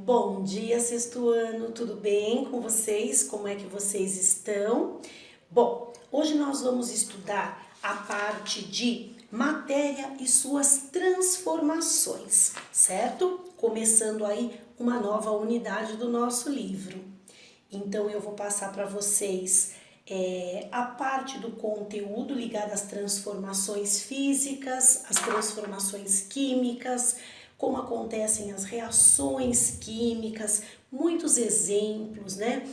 Bom dia, sexto ano, tudo bem com vocês? Como é que vocês estão? Bom, hoje nós vamos estudar a parte de matéria e suas transformações, certo? Começando aí uma nova unidade do nosso livro. Então eu vou passar para vocês a parte do conteúdo ligada às transformações físicas, às transformações químicas, como acontecem as reações químicas, muitos exemplos, né?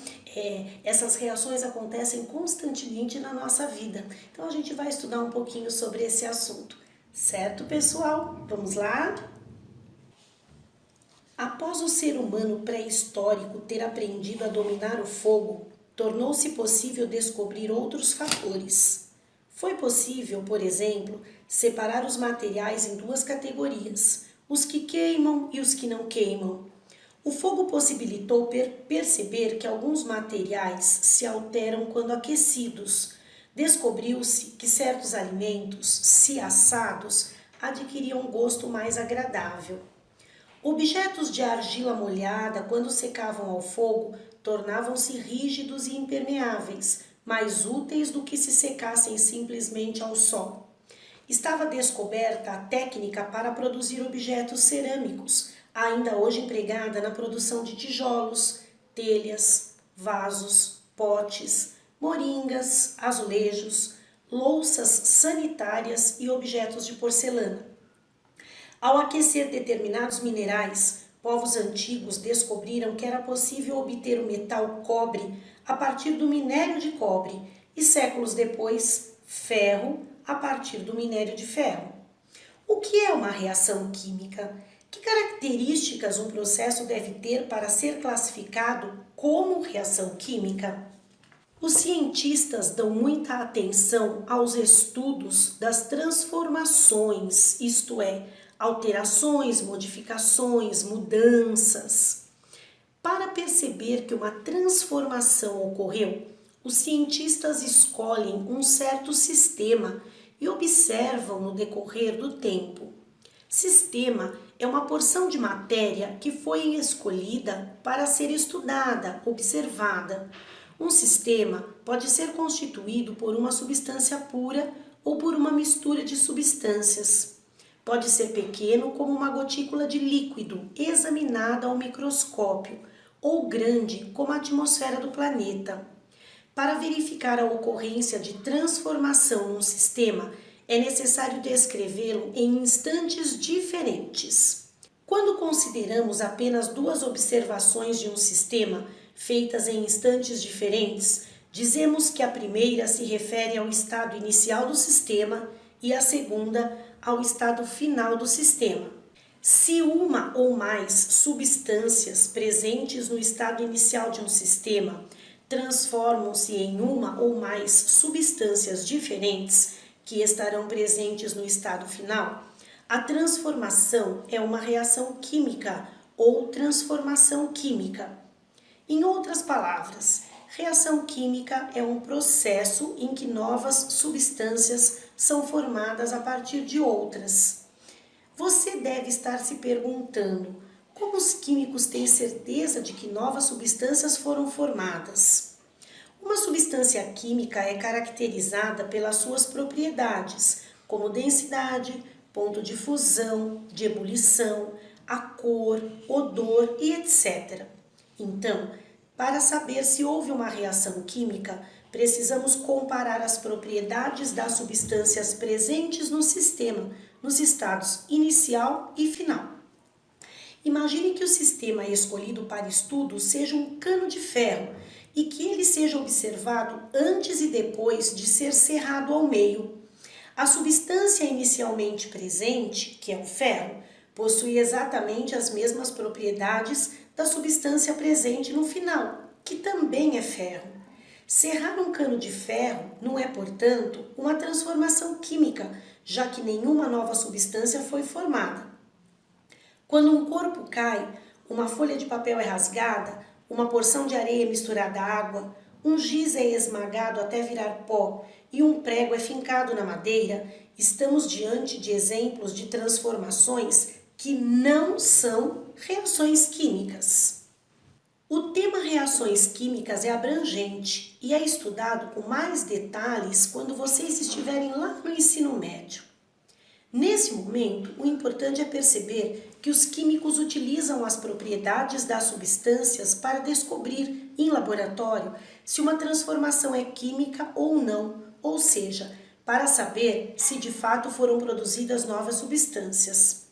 Essas reações acontecem constantemente na nossa vida. Então a gente vai estudar um pouquinho sobre esse assunto, certo, pessoal? Vamos lá? Após o ser humano pré-histórico ter aprendido a dominar o fogo, tornou-se possível descobrir outros fatores. Foi possível, por exemplo, separar os materiais em duas categorias, os que queimam e os que não queimam. O fogo possibilitou perceber que alguns materiais se alteram quando aquecidos. Descobriu-se que certos alimentos, se assados, adquiriam um gosto mais agradável. Objetos de argila molhada, quando secavam ao fogo, tornavam-se rígidos e impermeáveis, mais úteis do que se secassem simplesmente ao sol. Estava descoberta a técnica para produzir objetos cerâmicos, ainda hoje empregada na produção de tijolos, telhas, vasos, potes, moringas, azulejos, louças sanitárias e objetos de porcelana. Ao aquecer determinados minerais, povos antigos descobriram que era possível obter o metal cobre a partir do minério de cobre e séculos depois, ferro a partir do minério de ferro. O que é uma reação química? Que características um processo deve ter para ser classificado como reação química? Os cientistas dão muita atenção aos estudos das transformações, isto é, alterações, modificações, mudanças. Para perceber que uma transformação ocorreu, os cientistas escolhem um certo sistema e observam no decorrer do tempo. Sistema é uma porção de matéria que foi escolhida para ser estudada, observada. Um sistema pode ser constituído por uma substância pura ou por uma mistura de substâncias. Pode ser pequeno como uma gotícula de líquido examinada ao microscópio, ou grande como a atmosfera do planeta. Para verificar a ocorrência de transformação num sistema, é necessário descrevê-lo em instantes diferentes. Quando consideramos apenas duas observações de um sistema, feitas em instantes diferentes, dizemos que a primeira se refere ao estado inicial do sistema e a segunda ao estado final do sistema. Se uma ou mais substâncias presentes no estado inicial de um sistema transformam-se em uma ou mais substâncias diferentes que estarão presentes no estado final, a transformação é uma reação química ou transformação química. Em outras palavras, reação química é um processo em que novas substâncias são formadas a partir de outras. Você deve estar se perguntando como os químicos têm certeza de que novas substâncias foram formadas. Uma substância química é caracterizada pelas suas propriedades, como densidade, ponto de fusão, de ebulição, a cor, odor e etc. Então, para saber se houve uma reação química, precisamos comparar as propriedades das substâncias presentes no sistema, nos estados inicial e final. Imagine que o sistema escolhido para estudo seja um cano de ferro e que ele seja observado antes e depois de ser serrado ao meio. A substância inicialmente presente, que é o ferro, possui exatamente as mesmas propriedades da substância presente no final, que também é ferro. Serrar um cano de ferro não é, portanto, uma transformação química, já que nenhuma nova substância foi formada. Quando um corpo cai, uma folha de papel é rasgada, uma porção de areia misturada à água, um giz é esmagado até virar pó e um prego é fincado na madeira, estamos diante de exemplos de transformações que não são reações químicas. O tema reações químicas é abrangente e é estudado com mais detalhes quando vocês estiverem lá no ensino médio. Nesse momento, o importante é perceber que os químicos utilizam as propriedades das substâncias para descobrir em laboratório se uma transformação é química ou não, ou seja, para saber se de fato foram produzidas novas substâncias.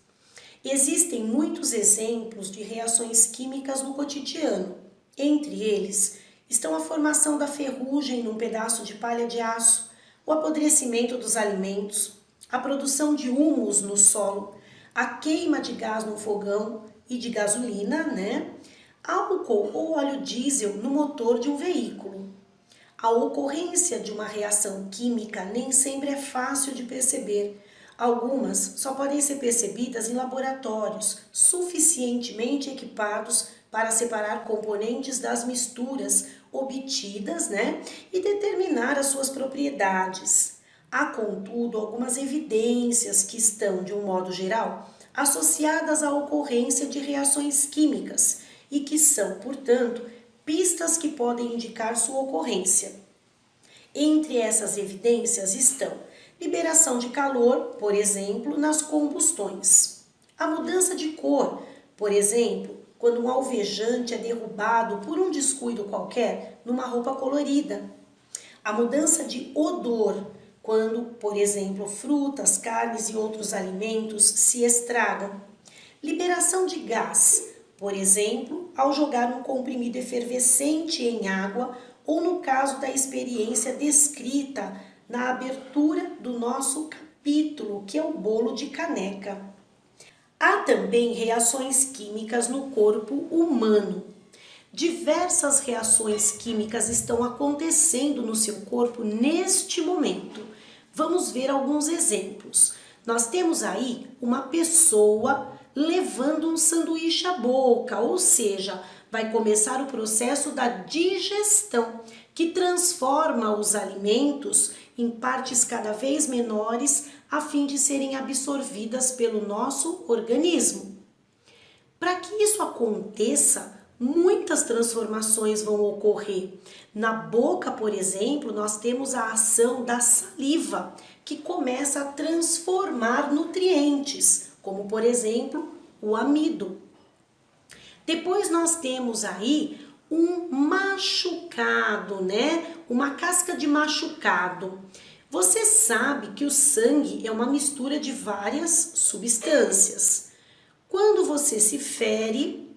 Existem muitos exemplos de reações químicas no cotidiano. Entre eles estão a formação da ferrugem num pedaço de palha de aço, o apodrecimento dos alimentos, a produção de humus no solo, a queima de gás no fogão e de gasolina, álcool ou óleo diesel no motor de um veículo. A ocorrência de uma reação química nem sempre é fácil de perceber. Algumas só podem ser percebidas em laboratórios suficientemente equipados para separar componentes das misturas obtidas, e determinar as suas propriedades. Há, contudo, algumas evidências que estão, de um modo geral, associadas à ocorrência de reações químicas e que são, portanto, pistas que podem indicar sua ocorrência. Entre essas evidências estão liberação de calor, por exemplo, nas combustões. A mudança de cor, por exemplo, quando um alvejante é derrubado por um descuido qualquer numa roupa colorida. A mudança de odor, quando, por exemplo, frutas, carnes e outros alimentos se estragam. Liberação de gás, por exemplo, ao jogar um comprimido efervescente em água ou no caso da experiência descrita na abertura do nosso capítulo, que é o bolo de caneca. Há também reações químicas no corpo humano. Diversas reações químicas estão acontecendo no seu corpo neste momento. Vamos ver alguns exemplos. Nós temos aí uma pessoa levando um sanduíche à boca, ou seja, vai começar o processo da digestão, que transforma os alimentos em partes cada vez menores a fim de serem absorvidas pelo nosso organismo. Para que isso aconteça, muitas transformações vão ocorrer. Na boca, por exemplo, nós temos a ação da saliva, que começa a transformar nutrientes, como por exemplo o amido. Depois nós temos aí um machucado, uma casca de machucado. Você sabe que o sangue é uma mistura de várias substâncias. Quando você se fere,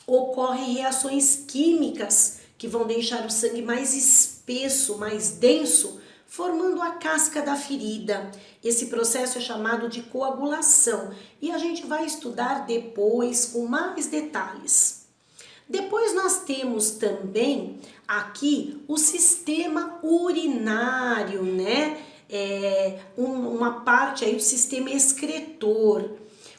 ocorrem reações químicas que vão deixar o sangue mais espesso, mais denso, formando a casca da ferida. Esse processo é chamado de coagulação e a gente vai estudar depois com mais detalhes. Depois nós temos também aqui o sistema urinário, uma parte aí do sistema excretor.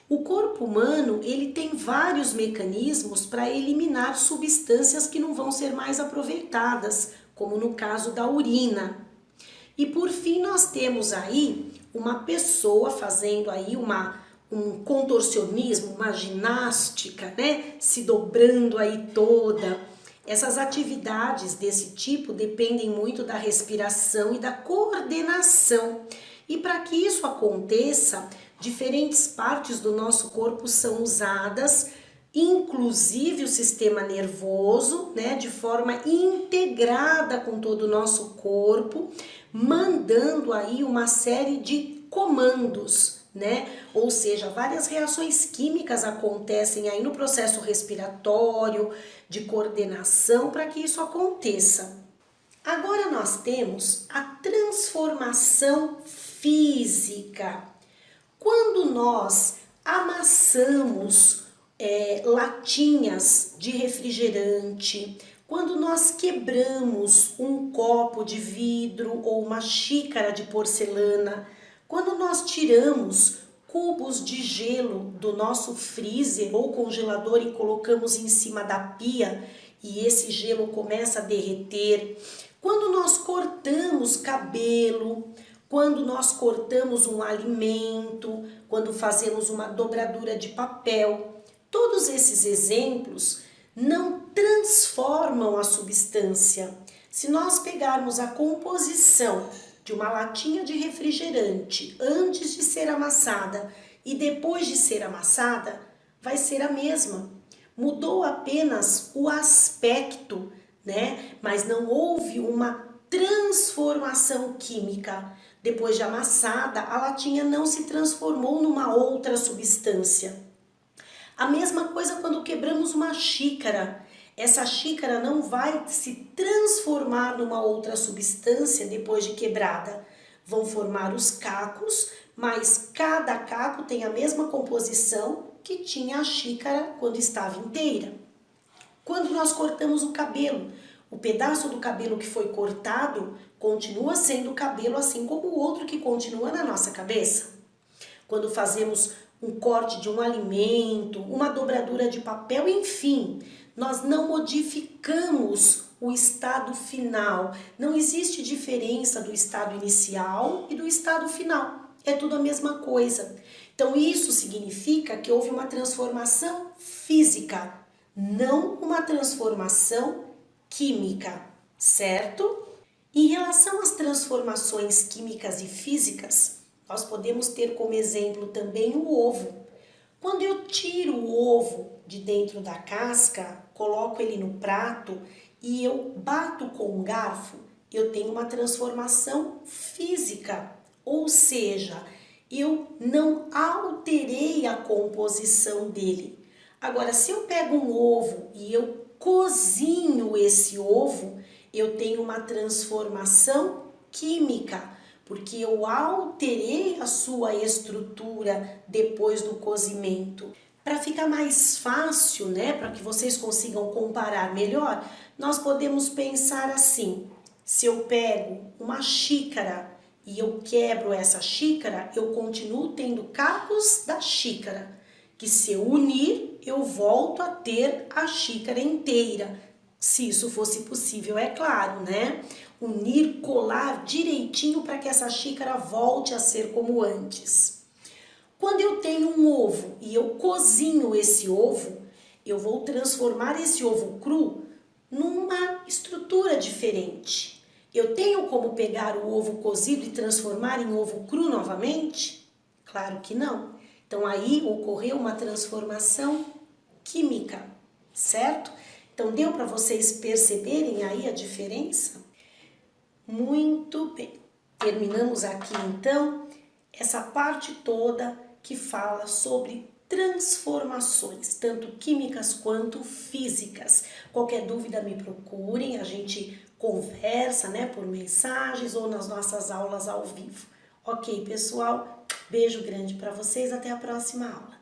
O corpo humano, ele tem vários mecanismos para eliminar substâncias que não vão ser mais aproveitadas, como no caso da urina. E por fim nós temos aí uma pessoa fazendo aí um contorcionismo, uma ginástica, se dobrando aí toda. Essas atividades desse tipo dependem muito da respiração e da coordenação. E para que isso aconteça, diferentes partes do nosso corpo são usadas, inclusive o sistema nervoso, de forma integrada com todo o nosso corpo, mandando aí uma série de comandos, Ou seja, várias reações químicas acontecem aí no processo respiratório, de coordenação, para que isso aconteça. Agora nós temos a transformação física. Quando nós amassamos latinhas de refrigerante, quando nós quebramos um copo de vidro ou uma xícara de porcelana, quando nós tiramos cubos de gelo do nosso freezer ou congelador e colocamos em cima da pia e esse gelo começa a derreter, quando nós cortamos cabelo, quando nós cortamos um alimento, quando fazemos uma dobradura de papel. Todos esses exemplos não transformam a substância. Se nós pegarmos a composição de uma latinha de refrigerante antes de ser amassada e depois de ser amassada, vai ser a mesma. Mudou apenas o aspecto, né? Mas não houve uma transformação química. Depois de amassada, a latinha não se transformou numa outra substância. A mesma coisa quando quebramos uma xícara. Essa xícara não vai se transformar numa outra substância depois de quebrada. Vão formar os cacos, mas cada caco tem a mesma composição que tinha a xícara quando estava inteira. Quando nós cortamos o cabelo, o pedaço do cabelo que foi cortado continua sendo cabelo, assim como o outro que continua na nossa cabeça. Quando fazemos um corte de um alimento, uma dobradura de papel, enfim, nós não modificamos o estado final. Não existe diferença do estado inicial e do estado final. É tudo a mesma coisa. Então isso significa que houve uma transformação física, não uma transformação química, certo? Em relação às transformações químicas e físicas, nós podemos ter como exemplo também o ovo. Quando eu tiro o ovo de dentro da casca, coloco ele no prato e eu bato com um garfo, eu tenho uma transformação física, ou seja, eu não alterei a composição dele. Agora, se eu pego um ovo e eu cozinho esse ovo, eu tenho uma transformação química, porque eu alterei a sua estrutura depois do cozimento. Para ficar mais fácil, né, para que vocês consigam comparar melhor, nós podemos pensar assim: se eu pego uma xícara e eu quebro essa xícara, eu continuo tendo cacos da xícara, que se eu unir, eu volto a ter a xícara inteira. Se isso fosse possível, é claro, né? Unir, colar direitinho para que essa xícara volte a ser como antes. Quando eu tenho um ovo e eu cozinho esse ovo, eu vou transformar esse ovo cru numa estrutura diferente. Eu tenho como pegar o ovo cozido e transformar em ovo cru novamente? Claro que não. Então aí ocorreu uma transformação química, certo? Então deu para vocês perceberem aí a diferença? Muito bem. Terminamos aqui então essa parte toda que fala sobre transformações, tanto químicas quanto físicas. Qualquer dúvida me procurem, a gente conversa, né, por mensagens ou nas nossas aulas ao vivo. Ok, pessoal? Beijo grande para vocês, até a próxima aula.